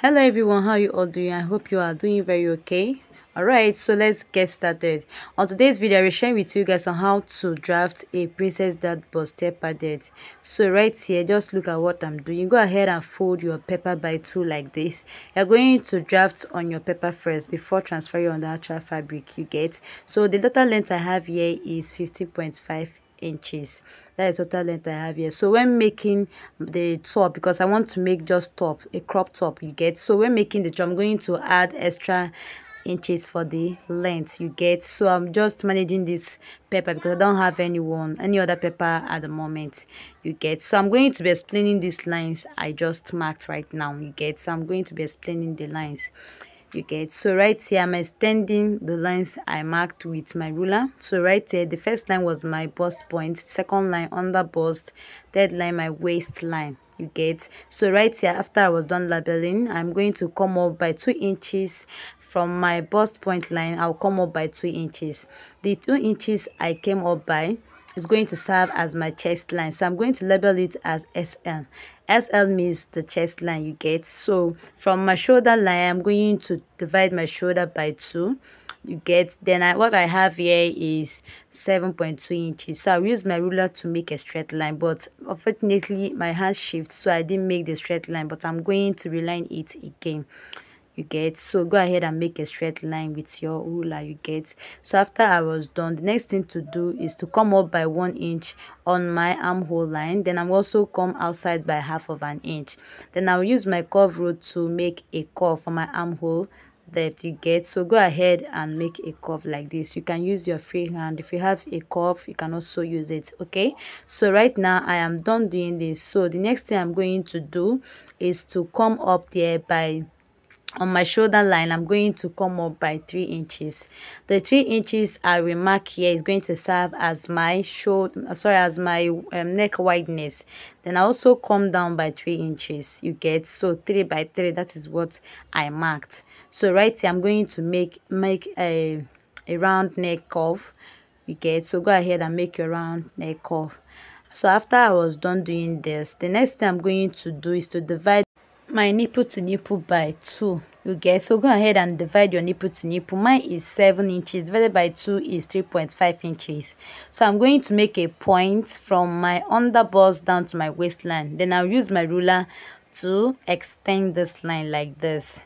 Hello everyone, how you all doing? I hope you are doing very okay. Alright, so let's get started. On today's video, I will share with you guys on how to draft a princess dad bustier padded. So right here, just look at what I'm doing. Go ahead and fold your paper by two like this. You're going to draft on your paper first before transferring on the actual fabric you get. So the total length I have here is 15.5 inches. That is total length I have here. So when making the top, because I want to make just top, a crop top you get, so when making the top, I'm going to add extra inches for the length you get. So I'm just managing this paper because I don't have any other paper at the moment you get. So I'm going to be explaining these lines I just marked right now you get. So I'm going to be explaining the lines you get. So right here I'm extending the lines I marked with my ruler. So right there, the first line was my bust point, second line under bust, third line my waistline you get. So right here, after I was done labeling, I'm going to come up by 2 inches from my bust point line. I'll come up by 2 inches. The 2 inches I came up by is going to serve as my chest line, so I'm going to label it as SL. SL means the chest line you get. So from my shoulder line, I'm going to divide my shoulder by 2 you get. Then what I have here is 7.2 inches. So I'll use my ruler to make a straight line, but unfortunately my hand shifts, so I didn't make the straight line, but I'm going to reline it again you get. So go ahead and make a straight line with your ruler you get. So after I was done, the next thing to do is to come up by 1 inch on my armhole line. Then I'm also come outside by half of an inch. Then I'll use my curve rule to make a curve for my armhole depth you get. So go ahead and make a curve like this. You can use your free hand. If you have a curve, you can also use it. Okay, so right now I am done doing this. So the next thing I'm going to do is to come up there by, on my shoulder line, I'm going to come up by 3 inches. The 3 inches I will mark here is going to serve as my neck wideness. Then I also come down by 3 inches you get. So 3 by 3, that is what I marked. So right here I'm going to make a round neck curve you get. So go ahead and make your round neck curve. So after I was done doing this, the next thing I'm going to do is to divide my nipple to nipple by 2 you get. So go ahead and divide your nipple to nipple. Mine is 7 inches, divided by 2 is 3.5 inches. So I'm going to make a point from my under bust down to my waistline. Then I'll use my ruler to extend this line like this.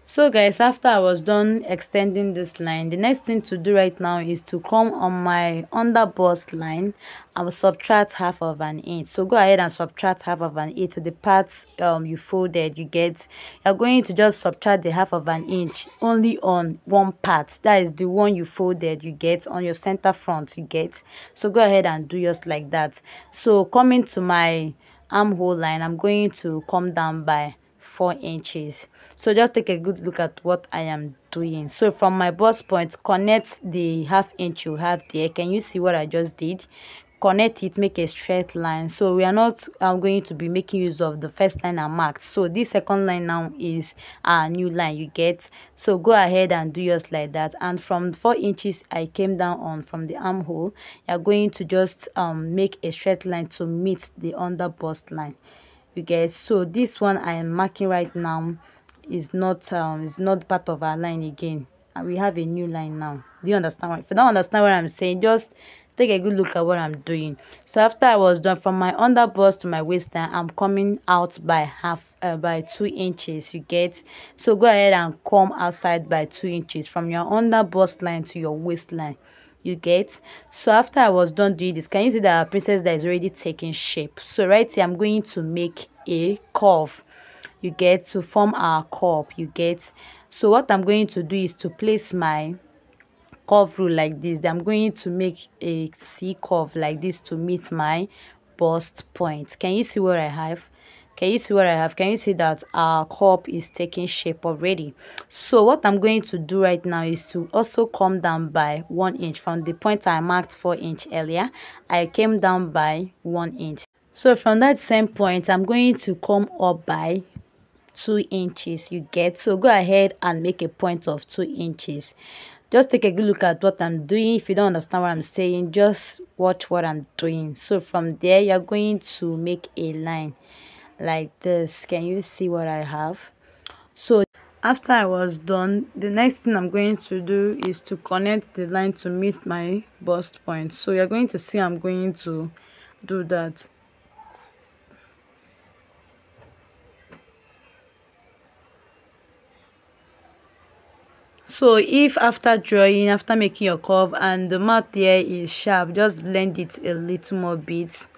So guys, after I was done extending this line, the next thing to do right now is to come on my under bust line. I will subtract half of an inch. So go ahead and subtract half of an inch to the parts you folded you get. You're going to just subtract the half of an inch only on one part, that is the one you folded you get, on your center front you get. So go ahead and do just like that. So coming to my armhole line, I'm going to come down by 4 inches. So just take a good look at what I am doing. So from my bust point, connect the half inch you have there. Can you see what I just did? Connect it, make a straight line. So we are not going to be making use of the first line I marked. So this second line now is a new line you get. So go ahead and do just like that. And from 4 inches I came down on from the armhole, you're going to just make a straight line to meet the under bust line you get. So this one I am marking right now is not part of our line again, and we have a new line now. Do you understand? If you don't understand what I'm saying, just take a good look at what I'm doing. So after I was done, from my under bust to my waistline, I'm coming out by by 2 inches you get. So go ahead and come outside by 2 inches from your under bust line to your waistline you get. So after I was done doing this, can you see that our princess that is already taking shape? So right here I'm going to make a curve you get, to form our curve you get. So what I'm going to do is to place my curve rule like this. Then I'm going to make a C curve like this to meet my bust point. Can you see what I have? Can you see what I have? Can you see that our cup is taking shape already? So what I'm going to do right now is to also come down by 1 inch. From the point I marked 4 inch earlier, I came down by 1 inch. So from that same point, I'm going to come up by 2 inches you get. So go ahead and make a point of 2 inches. Just take a good look at what I'm doing. If you don't understand what I'm saying, just watch what I'm doing. So from there, you're going to make a line like this. Can you see what I have? So after I was done, the next thing I'm going to do is to connect the line to meet my bust point. So you're going to see I'm going to do that. So if after drawing, after making your curve and the mouth there is sharp, just blend it a little more bit,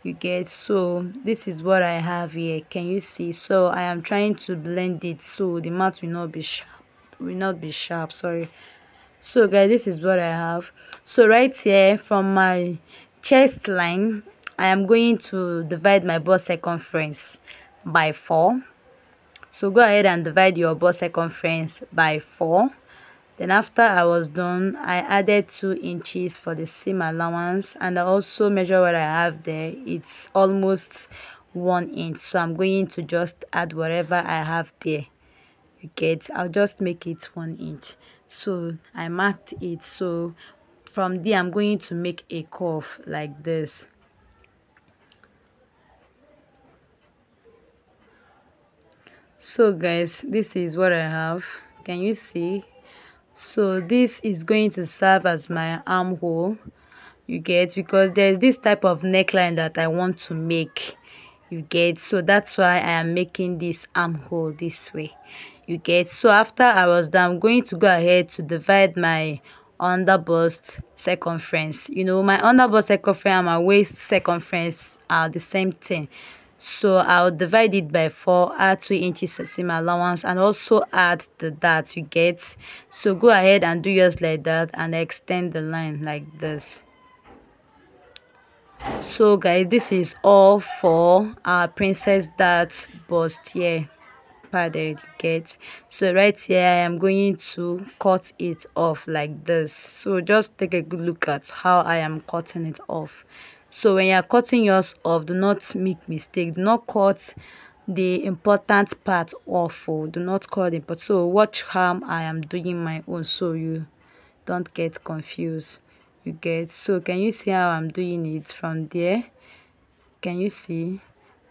you get. So this is what I have here. Can you see? So I am trying to blend it so the mouth will not be sharp, sorry. So guys, this is what I have. So right here from my chest line, I am going to divide my bust circumference by 4. So go ahead and divide your bust circumference by 4. Then after I was done, I added 2 inches for the seam allowance, and I also measure what I have there. It's almost 1 inch, so I'm going to just add whatever I have there. You get, I'll just make it 1 inch. So I marked it. So from there I'm going to make a curve like this. So guys, this is what I have. Can you see? So this is going to serve as my armhole, you get, because there's this type of neckline that I want to make, you get. So that's why I am making this armhole this way, you get. So after I was done, I'm going to go ahead to divide my under bust circumference. You know, my under bust circumference and my waist circumference are the same thing. So I'll divide it by 4, add 2 inches seam allowance, and also add the dart, you get. So go ahead and do yours like that and extend the line like this. So guys, this is all for our princess dart bustier padded, get. So right here I am going to cut it off like this. So just take a good look at how I am cutting it off. So when you are cutting yours off, do not make mistake. Do not cut the important part off. Oh, do not cut the important. So watch how I am doing my own so you don't get confused, you get. So can you see how I'm doing it from there? Can you see?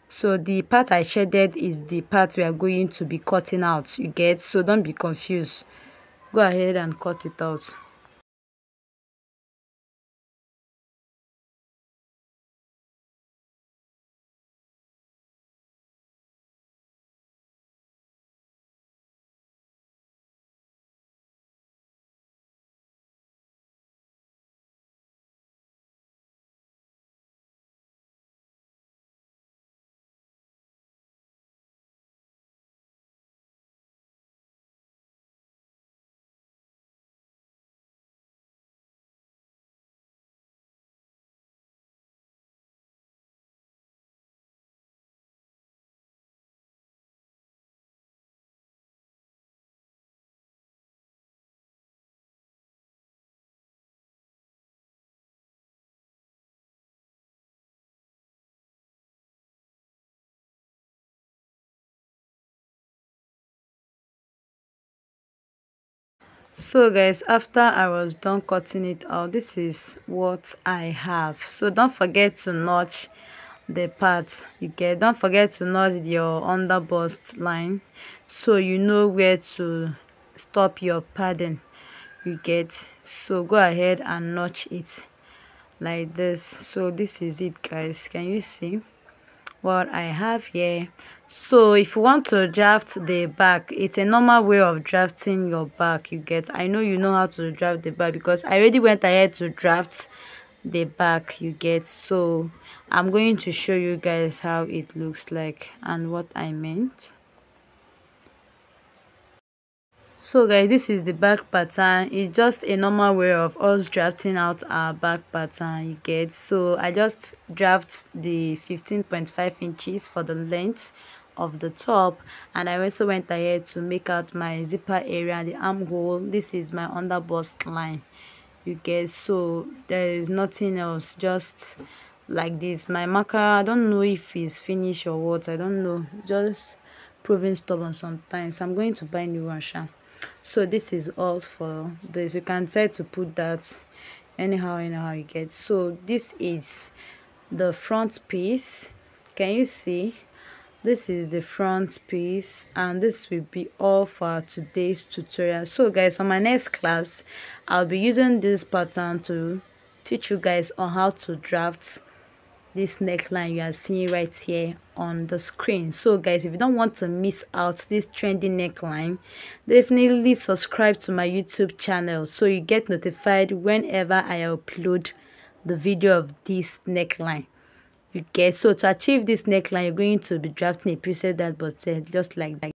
So the part I shaded is the part we are going to be cutting out, you get. So don't be confused, go ahead and cut it out. So guys, after I was done cutting it out, this is what I have. So don't forget to notch the parts, you get. Don't forget to notch your under bust line so you know where to stop your padding, you get. So go ahead and notch it like this. So this is it guys, can you see what I have here? So if you want to draft the back, it's a normal way of drafting your back, you get. I know you know how to draft the back because I already went ahead to draft the back, you get. So I'm going to show you guys how it looks like and what I meant. So guys, this is the back pattern. It's just a normal way of us drafting out our back pattern, you get. So I just draft the 15.5 inches for the length of the top, and I also went ahead to make out my zipper area and the armhole. This is my under bust line, you get. So there is nothing else, just like this. My marker, I don't know if it's finished or what, I don't know, just proving stubborn sometimes. I'm going to buy new one sha. So this is all for this. You can try to put that anyhow you get. So this is the front piece, can you see? This is the front piece, and this will be all for today's tutorial. So guys, on my next class I'll be using this pattern to teach you guys on how to draft this neckline you are seeing right here on the screen. So guys, if you don't want to miss out this trendy neckline, definitely subscribe to my YouTube channel so you get notified whenever I upload the video of this neckline. Okay, so to achieve this neckline, you're going to be drafting a preset that was just like that.